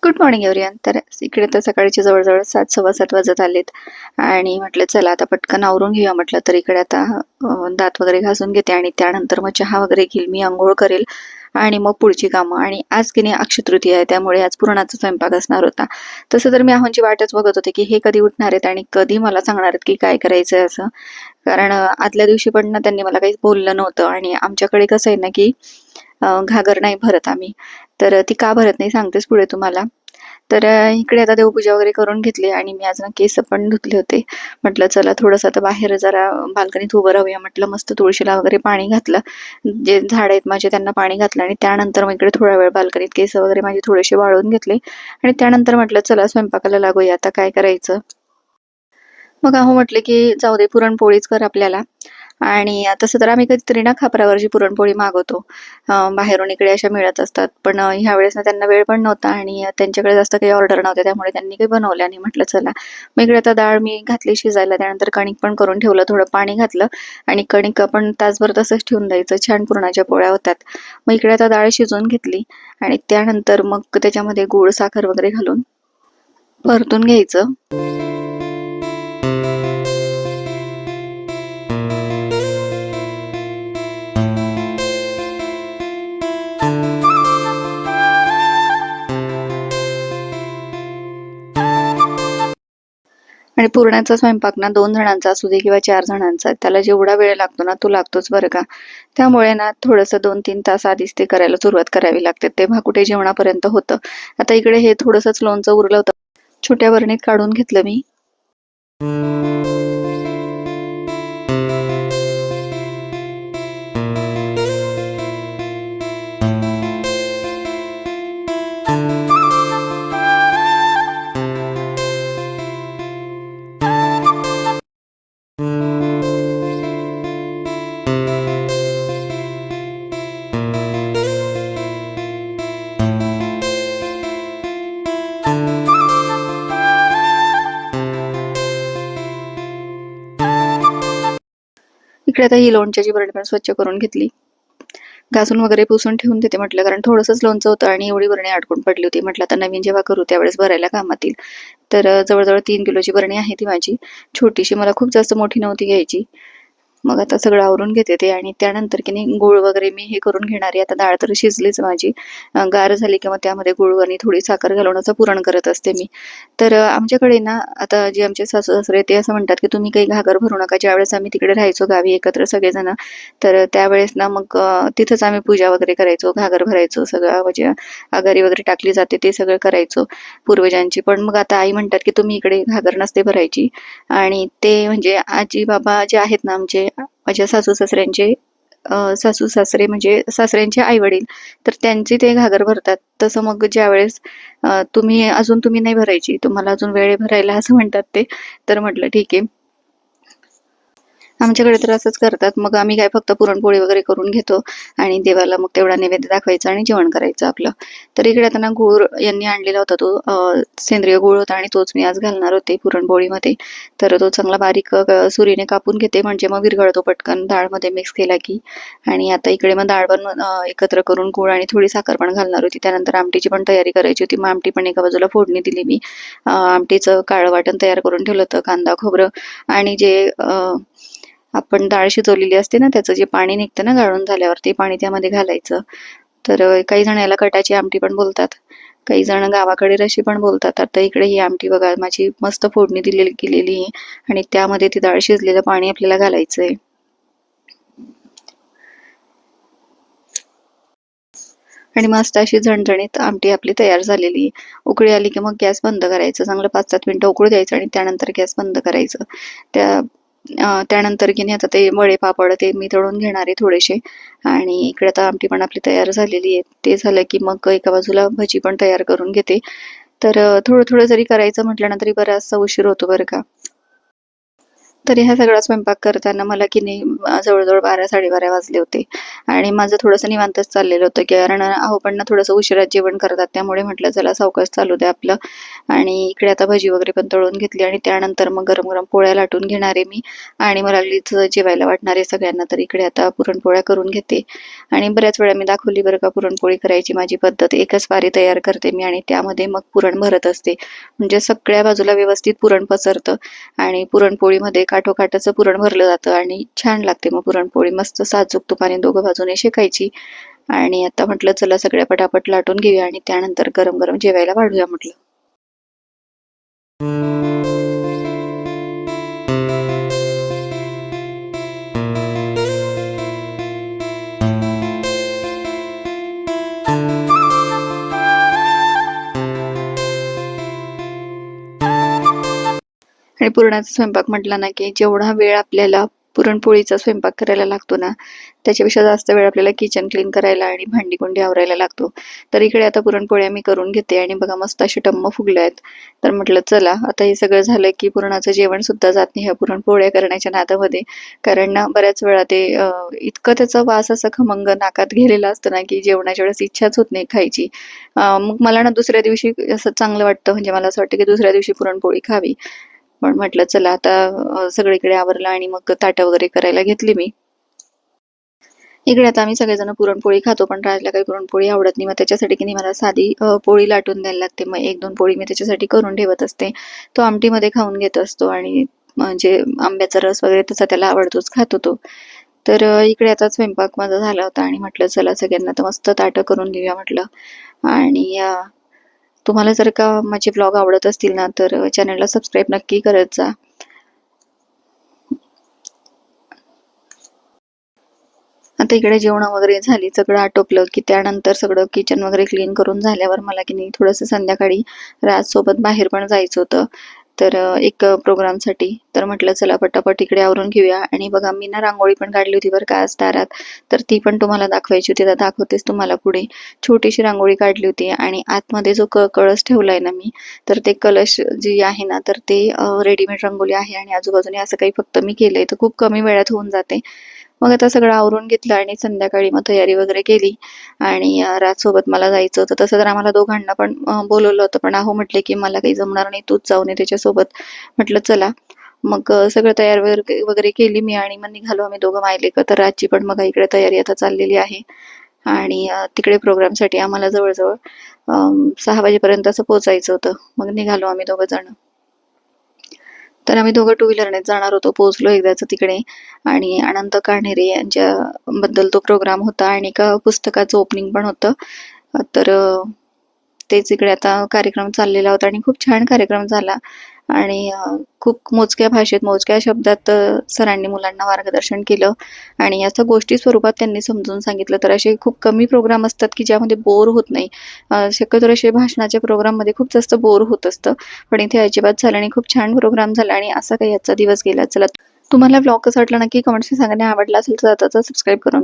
Good morning everyone. तर इकडे तर सकाळचे जवळ-जवळ 7, सव्वा 7 वाजत आलेत आणि म्हटलं चला आता पटकन आवरून घेऊया म्हटलं. तर इकडे आता दात वगैरे घासून घेते आणि त्यानंतर मग चहा वगैरे घेईल, मी अंघोळ करेल आणि मग पुढची कामं. आणि आज की नाही अक्षय तृतीया आहे, त्यामुळे आज पुरणाचा स्वयंपाक असणार होता. तसं तर मी आहोंची वाटच बघत होते, की हे कधी उठणार आहेत आणि कधी मला सांगणार आहेत, की काय करायचंय असं. कारण आदल्या दिवशी पण ना त्यांनी मला काही बोललं नव्हतं आणि आमच्याकडे कसं आहे ना, की घागर नाही भरत आम्ही. तर ती का भरत नाही सांगतेच पुढे तुम्हाला. तर इकडे आता देवपूजा वगैरे करून घेतली आणि मी आज ना केस पण धुतले होते. म्हटलं चला थोडंसं आता बाहेर जरा बाल्कनीत उभं राहूया म्हटलं. मस्त तुळशीला वगैरे पाणी घातलं. जे झाड आहेत माझे त्यांना पाणी घातलं आणि त्यानंतर मग इकडे थोडा वेळ बाल्कनीत केस वगैरे माझे थोडेसे वाळवून घेतले आणि त्यानंतर म्हटलं चला स्वयंपाकाला लागूया, आता काय करायचं. मग अहो म्हटले, की जाऊ दे पुरणपोळीच कर आपल्याला. आणि तसं तर आम्ही कधीतरी ना खापरावरची पुरणपोळी मागवतो. बाहेरून इकडे अशा मिळत असतात. पण ह्यावेळेस ना त्यांना वेळ पण नव्हता आणि त्यांच्याकडे जास्त काही ऑर्डर नव्हत्या, त्यामुळे त्यांनी काही बनवल्या नाही. म्हटलं चला. मग इकडे आता डाळ मी घातली शिजायला, त्यानंतर कणिक पण करून ठेवलं, थोडं पाणी घातलं आणि कणिक आपण तासभर तसंच ठेवून द्यायचं. छान पुरणाच्या पोळ्या होतात. मग इकडे आता डाळ शिजवून घेतली आणि त्यानंतर मग त्याच्यामध्ये गूळ, साखर वगैरे घालून परतून घ्यायचं. आणि पुरणाचा स्वयंपाक ना 2 जणांचा असू दे किंवा 4 जणांचा, त्याला जेवढा वेळ लागतो ना, तो लागतोच बरं का. त्यामुळे ना थोडंसं 2-3 तास आधीच ते करायला सुरुवात करावी लागते. तेव्हा कुठे जेवणापर्यंत होतं. आता इकडे हे थोडंसंच लोणचं उरलं होतं. छोट्या बरणीत काढून घेतलं मी. इकडे आता ही लोणच्याची बरणी पण स्वच्छ करून घेतली. घासून वगैरे पुसून ठेवून देते म्हटलं, कारण थोडंसंच लोणचं होतं आणि एवढी बरणी अडकून पडली होती. म्हटलं आता नवीन जेव्हा करू त्यावेळेस भरायला कामात येईल. तर जवळ-जवळ 3 किलोची बरणी आहे ती माझी. छोटीशी, मला खूप जास्त मोठी नव्हती घ्यायची. मग आता सगळं आवरून घेते ते आणि त्यानंतर की नाही गूळ वगैरे मी हे करून घेणार आहे. आता डाळ तर शिजलीच माझी. गार झाली की मग त्यामध्ये गूळ आणि थोडी साखर घालून असं पुरण करत असते मी. तर आमच्याकडे ना आता जे आमचे सासू-सासरे ते असं म्हणतात, की तुम्ही काही घागर भरू नका. ज्यावेळेस आम्ही तिकडे राहायचो गावी एकत्र सगळेजण, तर त्यावेळेस ना मग तिथंच आम्ही पूजा वगैरे करायचो, घागर भरायचो सगळं, म्हणजे अगारी वगैरे टाकली जाते ते सगळं करायचो पूर्वजांची. पण मग आता आई म्हणतात, की तुम्ही इकडे घागर नसते भरायची. आणि ते म्हणजे आजी-बाबा जे आहेत ना आमचे, माझ्या सासू-सासऱ्यांचे सासू-सासरे म्हणजे सासऱ्यांचे आई-वडील, तर त्यांचे ते घागर भरतात. तसं मग ज्यावेळेस तुम्ही नाही भरायची, तुम्हाला अजून वेळ आहे भरायला असं म्हणतात ते. तर म्हटलं ठीक आहे. आमच्याकडे तर असंच करतात. मग आम्ही काय फक्त पुरणपोळी वगैरे करून घेतो आणि देवाला मग तेवढा नैवेद्य दाखवायचा आणि जेवण करायचं आपलं. तर इकडे आता ना गूळ यांनी आणलेला होता, तो सेंद्रिय गूळ होता आणि तोच मी आज घालणार होते पुरणपोळीमध्ये. तर तो चांगला बारीक सुरीने कापून घेते, म्हणजे मग विरघळतो पटकन डाळमध्ये मिक्स केला की. आणि आता इकडे मग डाळ पण एकत्र करून गूळ आणि थोडी साखर पण घालणार होती. त्यानंतर आमटीची पण तयारी करायची होती. मग आमटी पण एका बाजूला फोडणी दिली मी. आमटीचं काळं वाटण तयार करून ठेवलं होतं. कांदा, खोबरं आणि जे आपण डाळ शिजवलेली असते ना, त्याचं जे पाणी निघतं ना गाळून झाल्यावर, ते पाणी त्यामध्ये घालायचं. तर काही जण याला कटाची आमटी पण बोलतात. काही जण गावाकडे रशी पण बोलतात. आता इकडे ही आमटी बघा माझी मस्त फोडणी दिलेली केलेली आहे आणि त्यामध्ये ती डाळ शिजलेलं पाणी आपल्याला घालायचंय. आणि मस्त अशी झणझणीत आमटी आपली तयार झालेली आहे. उकळी आली की मग गॅस बंद करायचं. चांगलं 5-7 मिनिटं उकळू द्यायचं आणि त्यानंतर गॅस बंद करायचं. त्या त्यानंतर की नाही आता ते वडे पापड ते मी तळून घेणार आहे थोडेसे. आणि इकडे आता आमटी पण आपली तयार झालेली आहे. ते झालं की मग एका बाजूला भजी पण तयार करून घेते. तर थोडं-थोडं जरी करायचं म्हटलं ना, तरी बराचसा उशीर होतो बरं का. तरी हा सगळा स्वयंपाक करताना मला की नाही जवळ-जवळ 12-12:30 वाजले होते आणि माझं थोडंसं निवांतच चाललेलं होतं, कारण पण ना थोडंसं उशिराच जेवण करतात. त्यामुळे म्हटलं चला सावकाश चालू द्या आपलं. आणि इकडे आता भजी वगैरे पण तळून घेतली आणि त्यानंतर मग गरम-गरम पोळ्या लाटून घेणार आहे मी आणि मला लागलीच जेवायला वाटणार आहे सगळ्यांना. तर इकडे आता पुरणपोळ्या करून घेते आणि बऱ्याच वेळा मी दाखवली बरं का पुरणपोळी करायची माझी पद्धत. एकच पारी तयार करते मी आणि त्यामध्ये मग पुरण भरत असते. म्हणजे सगळ्या बाजूला व्यवस्थित पुरण पसरतं आणि पुरणपोळीमध्ये काठोकाठ असं पुरण भरलं जातं आणि छान लागते मग पुरणपोळी. मस्त साजूक तुपाने दोघं बाजूने शेकायची आणि आता म्हटलं चला सगळ्या पटापट लाटून घेऊया आणि त्यानंतर गरम-गरम जेवायला वाढूया म्हटलं. आणि पुरणाचा स्वयंपाक म्हटला ना, की जेवढा वेळ आपल्याला पुरणपोळीचा स्वयंपाक करायला लागतो ना, त्याच्यापेक्षा जास्त वेळ आपल्याला किचन क्लीन करायला आणि भांडी-कुंडी आवरायला लागतो. तर इकडे आता पुरणपोळ्या मी करून घेते आणि बघा मस्त असे टम्म फुगले आहेत. तर म्हटलं चला आता हे सगळं झालं, की पुरणाचं जेवण सुद्धा जात नाही ह्या पुरणपोळ्या करण्याच्या नादामध्ये. कारण ना बऱ्याच वेळा ते इतकं त्याचा वास असा खमंग नाकात गेलेला असतो ना, की जेवणाच्या वेळेस इच्छाच होत नाही खायची. मग मला ना दुसऱ्या दिवशी असं चांगलं वाटतं, म्हणजे मला असं वाटतं, की दुसऱ्या दिवशी पुरणपोळी खावी. पण म्हटलं चला आता सगळीकडे आवरलं आणि मग ताटं वगैरे करायला घेतली मी. इकडे आता आम्ही सगळेजण पुरणपोळी खातो, पण राजला काही पुरणपोळी आवडत नाही. मग त्याच्यासाठी की नाही मला साधी पोळी लाटून द्यायला लागते. मग 1-2 पोळी मी त्याच्यासाठी करून ठेवत असते. तो आमटीमध्ये खाऊन घेत असतो आणि म्हणजे आंब्याचा रस वगैरे तसा त्याला आवडतोच, खातो तो. तर इकडे आता स्वयंपाक माझा झाला होता आणि म्हटलं चला सगळ्यांना तर मस्त ताटं करून देऊया म्हटलं. आणि तुम्हाला जर का माझे व्लॉग आवडत असतील ना, तर चॅनलला सबस्क्राईब नक्की करत जा. आता इकडे जेवणं वगैरे झाली, सगळं आटोपलं, की त्यानंतर सगळं किचन वगैरे क्लीन करून झाल्यावर मला की नाही थोडंसं संध्याकाळी राजसोबत बाहेर पण जायचं होतं. तर एक प्रोग्रामसाठी. तर म्हटलं चला पटापट इकडे आवरून घेऊया आणि बघा मी ना रांगोळी पण काढली होती बरं का आज दारात. तर ती पण तुम्हाला दाखवायची होती. तर दाखवतेच तुम्हाला पुढे. छोटीशी रांगोळी काढली होती आणि आतमध्ये जो कळस ठेवलाय ना मी, तर ते कलश जी आहे ना, तर ते रेडीमेड रांगोळी आहे आणि आजूबाजूने असं काही फक्त मी केलंय. तर खूप कमी वेळात होऊन जाते. मग आता सगळं आवरून घेतलं आणि संध्याकाळी मग तयारी वगैरे केली आणि राजसोबत मला जायचं होतं. तसं तर आम्हाला दोघांना पण बोलवलं होतं, पण अहो म्हटले, की "मला काही जमणार नाही, तूच जाऊन ये त्याच्यासोबत." म्हटलं चला. मग सगळं तयार वगैरे वगैरे केली मी आणि मग निघालो आम्ही दोघं मायलेक. तर राजची पण बघा इकडे तयारी आता चाललेली आहे आणि तिकडे प्रोग्रामसाठी आम्हाला जवळ-जवळ 6 वाजेपर्यंत असं पोहोचायचं होतं. मग निघालो आम्ही दोघं जण. तर आम्ही दोघं टू व्हीलरनेच जाणार होतो. पोहोचलो एकदाचं तिकडे आणि अनंत कान्हेरे यांच्याबद्दल तो प्रोग्राम होता आणि एका पुस्तकाचं ओपनिंग पण होतं. तर तेच इकडे आता कार्यक्रम चाललेला होता आणि खूप छान कार्यक्रम झाला आणि खूप मोजक्या भाषेत, मोजक्या शब्दात सरांनी मुलांना मार्गदर्शन केलं आणि असं गोष्टी स्वरूपात त्यांनी समजून सांगितलं. तर असे खूप कमी प्रोग्राम असतात, की ज्यामध्ये बोर होत नाही. शक्यतो असे भाषणाच्या प्रोग्राममध्ये खूप जास्त बोर होत असतं. पण इथे अजिबात झालं नाही. खूप छान प्रोग्राम झाला आणि असा काही आजचा दिवस गेला. चला, तुम्हाला व्लॉग कसा वाटला नक्की कमेंट्समध्ये सांगा आणि आवडला असेल तर आता सबस्क्राईब करून